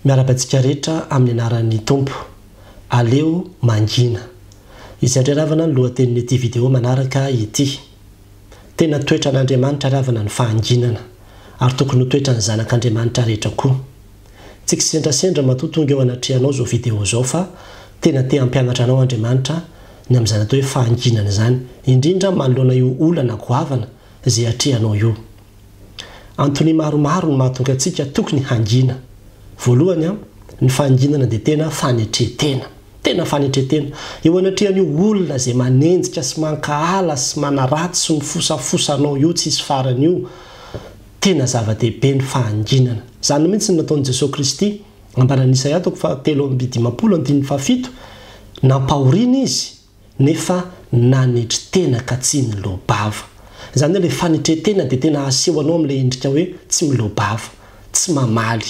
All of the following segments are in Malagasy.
miarabantsika rehetra amin'ny anaran'ny tompo aleo mangina izay ndray ravana ny lohatenin'ity video manaraka ity tena toetra n'Andriamanitra ravana ny fahanginana ary tokony ho toetra ny zanak'Andriamanitra rehetra koa tsy kisendrasendra matotonga eo anatrehanao zao video zao fa tena te hampianatra anao Andriamanitra ny amin'izany atao hoe fahanginana izany indrindra manoloana io olana goavana izay atrehanao io. Antony maromaro no mahatonga antsika tokony hangina. Voalohany ny fahanginana dia tena fanetretena. Tena fanetretena. Eo anatrehan'io olona izay manenjika sy mankahala sy manaratsy sy mifosafosanao io tsisy farany io. Tena zava-dehibe ny fahanginana. Izany mihitsy nataon'i Jesosy Kristy ambaran'i Isaia 3:17 nampahoriana izy nefa nanetretena ka tsy nilobava. Izany hoe ilay fanetretena dia tena aseho anao amin'ilay endrika hoe tsy milobava, tsy mamaly,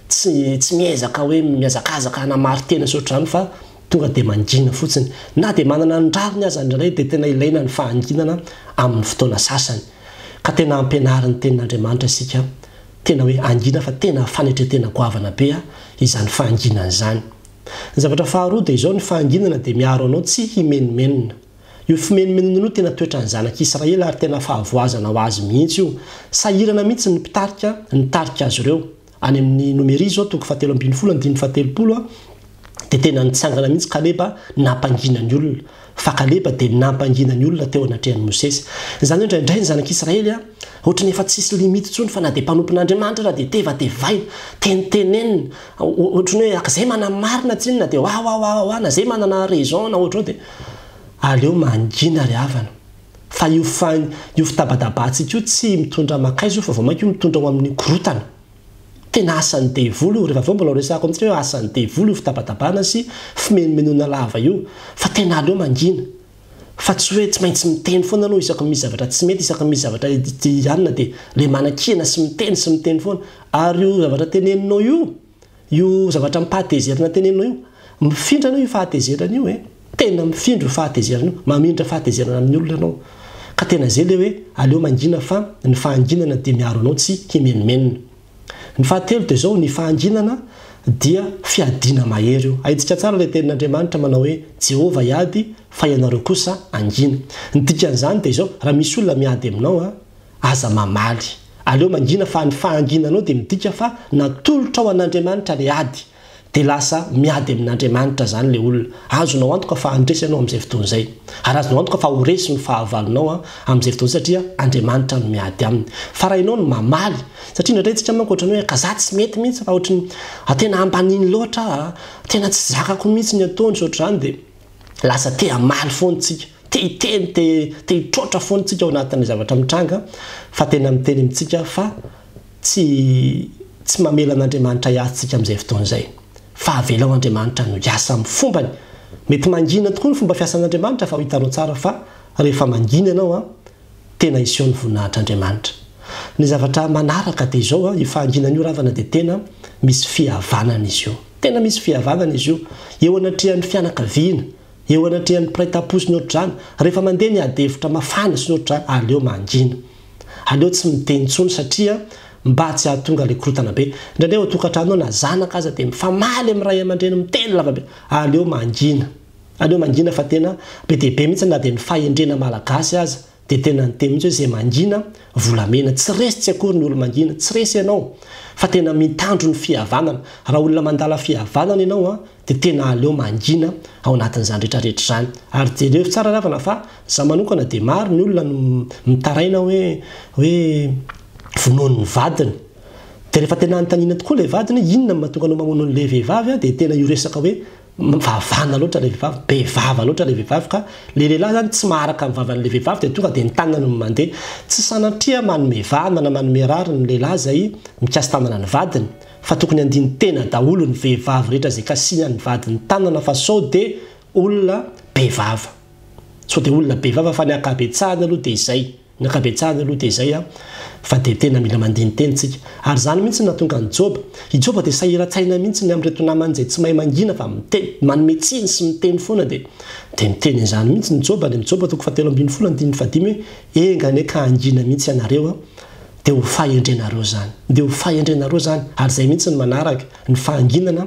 tsy miezaka hoe miazakazaka hanamary tena sotrany fa tonga dia mangina fotsiny. Na dia manana ny rariny aza indray dia tena ilaina ny fahanginana amin'ny fotoana sasany. Ka tena ampianarin'ny tenin'Andriamanitra isika tena hoe angina fa tena fanetretena goavana be izany fahanginana izany. Ny zavatra faharoa dia izao ny fahanginana dia miaro anao tsy himenomenona. Io fimenomenona io tena toetran'ny zanak'Israely ary tena fahavoazana ho azy mihitsy io. Sahirana mihitsy ny mpitarika nitarika azy ireo. Any amin'ny Nomery zao 7:17 dia tena nitsangana mihitsy Kaleba nampangina ny olona. Fa Kaleba dia nampangina ny olona teo anatrehan'i Mosesy. Izany hoe indraindray ny zanak'Israely ohatrany efa tsisy limity intsony fa na dia mpanompon'Andriamanitra raha dia tevatevaina, tenitenenina. Ohatrany hoe akazay manamarina tsinona na dia hoa na zay manana raison na ohatrao dia aleo mangina ry havana. Fa io fitabatabantsika io tsy mitondra makaizo fa vao mainka io mitondra ho amin'ny korotana. Tena asan'ny devoly io. Rehefa avy eo mbola resahako amintsika hoe asan'ny devoly io fitabatabana sy fimenomenona lava io. Fa tena aleo mangina. Fa tsy hoe tsy maintsy miteny foana anao isaky misy zavatra tsy mety, isaky misy zavatra ihanina dia le manan-kina sy miteny foana. Ary io zavatra teneninao io zavatra mifahatezerana teneninao io, mifindrana io fahatezerana io tena mifindro fahatezerana io, mamindra fahatezerana amin'ny olona anao. Ka tena zay le hoe aleo mangina fa ny fahanginana dia miaro anao tsy himenomenona. Ny fahatelo dia zao ny fahanginana dia fiadiana mahery io. Ahitsika tsara ilay tenin'Andriamanitra manao hoe Jehova iady fa ianareo kosa angina. Ny dikan'izany dia izao raha misy olona miady aminao aza mamaly. Aleo mangina fa ny fahanginanao dia midika fa natolotra ao an'Andriamanitra le ady. Dia lasa miady amin'Andriamanitra zany le olona. Azonao antoka fa handresy anao amin'izay fotoana izay. Ary azonao antoka fa ho resy ny fahavalonao amin'izay fotoana satria Andriamanitra no miady aminy. Fa raha ianao no mamaly, satria indraindray tsika manko ohatrany hoe kazaty tsy mety mihitsy fa ohatrany tena ambaniny loatra, tena tsy zakako mihitsy ny ataony sy ohatr'izany dia lasa te hamaly foana tsika. Te hiteny, te hitrotra foana tsika ao anatin'ny zavatra mitranga. Fa tena miteny amintsika fa tsy mamela an'Andriamanitra hiasa tsika amin'izay fotoana izay. Fa avelao Andriamanitra no hiasa amin'ny fombany. Mety mangina tokoa ny fomba fiasan'Andriamanitra fa ho hitanao tsara fa rehefa mangina ianao tena iseho ny voninahitr'Andriamanitra. Ny zavatra manaraka dia izao io fahanginana io ravana dia tena misy fihavanana izy io. Tena misy fihavanana izy io. Eo anatrehan'ny fianakaviana, eo anatrehan'ny mpiray tampo sy ny ohatr'izany. Rehefa mandeha ny ady-hevitra mafana sy ny ohatr'izany, aleo mangina. Aleo tsy miteny intsony satria mba tsy hahatonga ilay korotana be. Indraindray ao an-tokantrano na zanaka aza dia mifamaly amin'ny ray aman-dreny miteny lavabe. Aleo mangina. Aleo mangina fa tena be dia be mihitsy na dia ny fahendrena malagasy aza dia tena ny teny mihitsy hoe izay mangina volamena. Tsy resy tsy akory ny olo mangina, tsy resy ianao. Fa tena mitandro ny fihavanana. Raha olona mandala fihavanana ianao dia tena aleo mangina ao anatin'izany rehetrarehetra izany. Ary jereo tsara ravana fa za manokana dia maro ny olona mitaraina hoe vonoan'ny vadiny. Dia rehefa tena anontaniana tokoa ilay vadiny inona mahatonga anao mamono an'ilay vehivavy dia tena io resaka hoe vavana loatra ilay vehivavy, be vava loatra ilay vehivavy. Ka ilay lehilahy zany tsy maharaka amin'ny vavan'ilay vehivavy dia tonga dia ny tanana no mandeha. Tsy sanatria manome vana na manome rariny ny lehilahy izay mikasy tanana ny vadiny, fa tokony andiny tena daholo ny vehivavy rehetra izay kasiana ny vadiny tanana fa sao dia olona be vava. Sao dia olona be vava fa ny ankabetsahany aloha dia izay. Ny ankabetsahany aloha dia izay fa dia tena mila mandiny teny tsika. Ary zany mihitsy natonga ny Joba. I Joba dia sahiran-tsaina mihitsy ny amin'ireto namany izay tsy mahay mangina fa manome tsiny sy miteny foana dia miteny izany mihitsy ny Joba. Ny Joba 7:15 hoe engane ka angina mihitsy ianareo dia ho fahendrenareo zany dia ho fahendrenareo zany ary zay mihitsy ny manaraka ny fahanginana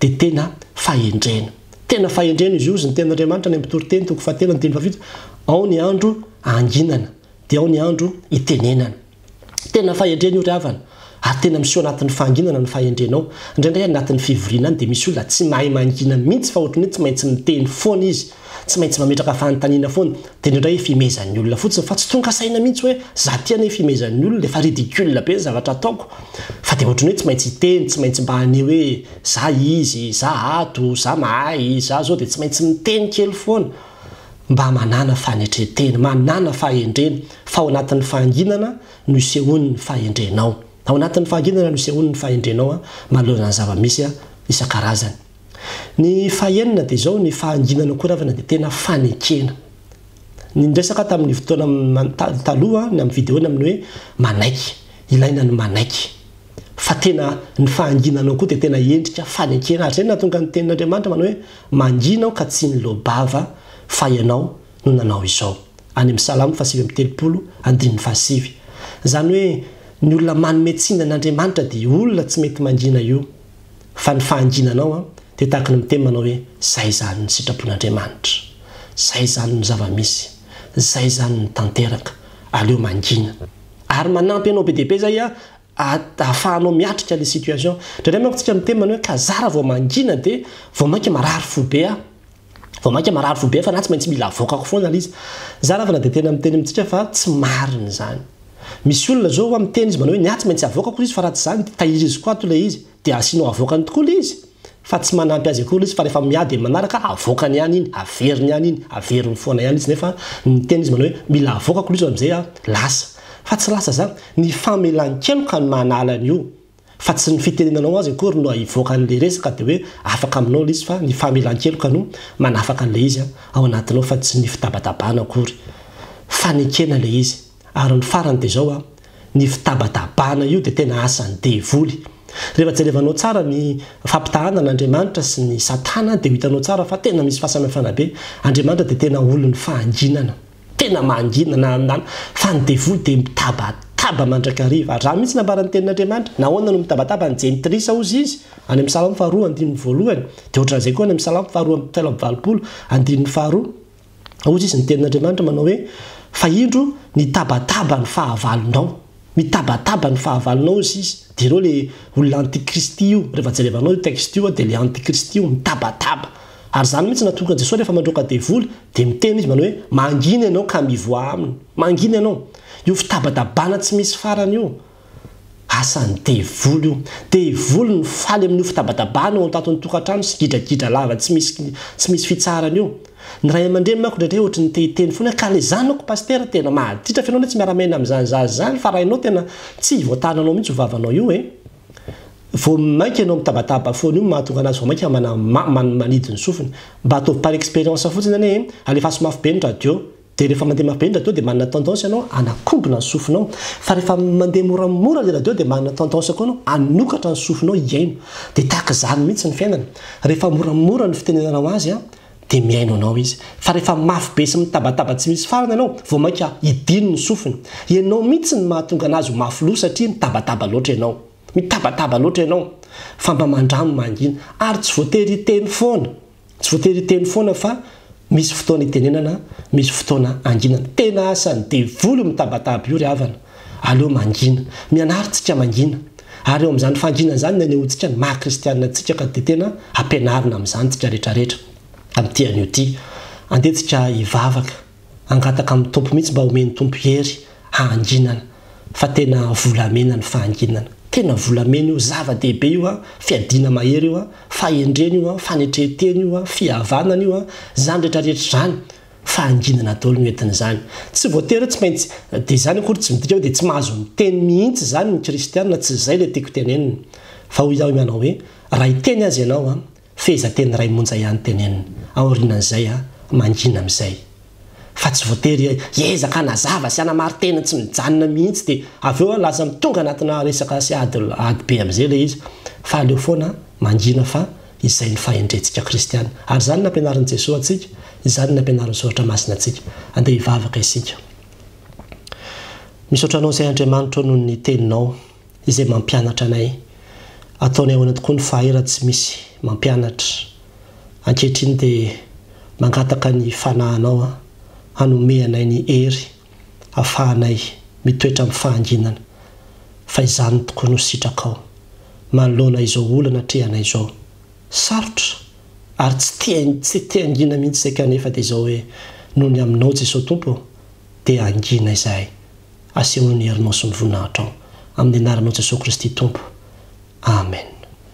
dia tena fahendrena tena fahendrena izy io zy ny ten'Andriamanitra ny ampitoroteny toko fahatelo ny teny fafito ao ny andro anginana dia ao ny andro itenenana tena fahendrena io ry havana ary tena misy anatin'ny fahanginana ny fahendrenao indraindray anatin'ny fivoriana any dia misy olona tsy mahay mangina mihitsy fa ohatrany hoe tsy maintsy miteny foana izy tsy maintsy mametraka fanontaniana foana dia indraindray fimezan'ny olona fotsiny fa tsy tonga saina mihitsy hoe za tiana hoe fimezan'ny olona efa ridicule be ny zavatra ataoko fa dia ohatrany hoe tsy maintsy hiteny tsy maintsy mba hane hoe za izy za ato za mahay za zao dia tsy maintsy miteny kely foana mba manana fanetretena manana fahendrena fa ao anatin'ny fahanginana no isehony ny fahendrenao ao anatin'ny fahanginana no isehony ny fahendrenao manoloana ny zava-misy isan-karazany ny fahenina dia zao ny fahanginana koa ravana dia tena fanekena ny resaka tamin'ny fotoana taloha ny amin'ny videona amin'ny hoe manaiky ilaina ny manaiky fa tena ny fahanginanao koa dia tena endrika fanekena ary zay nahatonga ny tenin'Andriamanitra manao hoe manginao ka tsy ny lobava fa ianao no nanao izao any amin'ny Salamo 7:7 zany hoe ny olona manome tsinan'Andriamanitra dia olona tsy mety mangina io fa ny fahanginanao dia tahaka ny miteny manao hoe zay zany ny sitrapon'Andriamanitra zay zany ny zavamisy zay zany ny tanteraka aleo mangina ary manampy ianao be dia be zay ahafahanao miatrika le situation ndraindray manko tsika miteny manao hoe kazara vao mangina dia vao mainka marary fobe vao mainka marary fobe fa na tsy maintsy mila avoakako foana izy za ravana dia tena miteny amintsika fa tsy mariny zany misy olona zao amiteny izy manao hoe niatsy maintsy avoakako izy fa raha tsy zany tahiry izy koa ato le izy dia asianao avoakany tokoa le izy fa tsy manampy azy akory izy fa rehefa miady manaraka avoakany ihany iny averiny ihany iny averiny foana ihany izy nefa niteny izy manao hoe mila avoakako izy amin'izay lasa fa tsy lasa zany ny famelan-keloka ny manalany io fa tsy ny fitenenanao azy akory no ivoakan'le resaka dia hoe afaka aminao le izy fa ny famelan-keloka no manafaka an'le izy ao anatinao fa tsy ny fitabatabana akory fanekena le izy ary ny farany dia zao ny fitabatabana io dia tena asany devoly rehefa jerevanao tsara ny fampitahana n'Andriamanitra sy ny satana dia hitanao tsara fa tena misy fahasamihafana be Andriamanitra dia tena olony fahanginana tena manginana fa ny devoly dia mitabataba mandrakariva ary raha mihitsy nambarany tenin'Andriamanitra nahoana no mitabataba ny jentrisa ozy izy any amin'ny Salamo 2:1 dia ohatran'izay koa any amin'ny Salamo 2:7 ozy izy ny tenin'Andriamanitra manao hoe fa indro nitabataba ny fahavalonao mitabataba ny fahavalonao izy dia ireo le olona antikristy io rehefa jerevanao io texte io dia le antikristy io mitabataba ary zany mihitsy natonga Jesosy rehefa mandroaka devoly dia miteny izy manao hoe mangina ianao ka mivoa aminy mangina ianao io fitabatabana tsy misy farany io asan'ny devoly io devoly ny faly amin'io fitabatabana ao antatony tokantrano sy gidragidra lava tsy misy fitsarany io ny ray aman-dreny manko ndraindray ohatra ny tehiteny foana ka le zanako pastera tena mahaditra fianao hoe tsy miara-maina amin'izany zany fa raha ianao tena tsy voatananao mihitsy hovavanao io vao mainka ianao mitabataba foana io mahatonga anazy vao mainka manidy ny sofiny mba ataovy par expérience fotsiny zany alefa somafy be ny radio dia rehefa mandeha mafy be ny radio dia manana tendance ianao anakombona ny sofinao fa rehefa mandeha moramora le radio dia manana tendance koa anao anokatra ny sofinao iaino dia tahaka zany mihitsy ny fiainana rehefa moramora ny fitenenanao azy dia miaino anao izy fa rehefa mafy be sy mitabataba tsy misy farana ianao vao mainka idiny ny sofiny ianao mihitsy ny mahatonga anazy ho mafy loha satria mitabataba loatra ianao mitabataba loatra ianao fa mba mandramo mangina ary tsy voatery hiteny foana fa misy fotoana itenenana misy fotoana anginana tena asany devoly mitabataba io ry havana aleo mangina mianarytsika mangina ary eo amin'izany fanginana zany nanehoantsika ny maha-kristianina antsika ka dia tena ampianarina amin'izany tsika rehetrarehetra amin'ity anio ity andehantsika hivavaka angataka amin'ny tompo mihitsy mba homeny tompo hery hanginana fa tena volamena ny fahanginana tena volamena io zava-dehibe io fiadina mahery io fahendreny io fanetreteny io fihavanana io zany rehetrarehetra zany fahanginana daholo no entin'izany tsy voatery tsy maintsy dia zany akory tsy midika hoe dia tsy mahazo miteny mihitsy zany ny kristianina tsy zay le tiako tenenina fa ho iaho ianao hoe raha hiteny azy ianao fehezanteny ray monja ihany tenenina aorinan'izay mangina amin'izay fa tsy voatery ezaka nazava sy anamaritenany tsy mijanona mihitsy dia avy eo lasa mitonga anatina resaka sy ady be amin'izay le izy fa aleo foana mangina fa izay ny fahendrentsika kristiana ary zany nampianarin'i Jesosy atsika izany nampianarin'ny soratra masina atsika andeha hivavaka isika misaotranao izay Andriamanitra noho ny teninao izay mampianatra anay. Ataonay ahoana tokoa ny fahera tsy misy mampianatra. Ankehitriny dia mangataka ny fanahinao hanome anay ny hery ahafahanay mitoetra amin'ny fahanginana. Fa izany tokoa no sitrakao. Manoloana izao olana trehanay izao. Sarotra ary tsy te hangina mihitsy isay kanefa dia izao hoe noho ny aminao Jesosy Tompo dia hangina izahay. Asehona ny herinao sy ny voninahitra ao. Amin'ny anaranao Jesosy Kristy Tompo. Amen.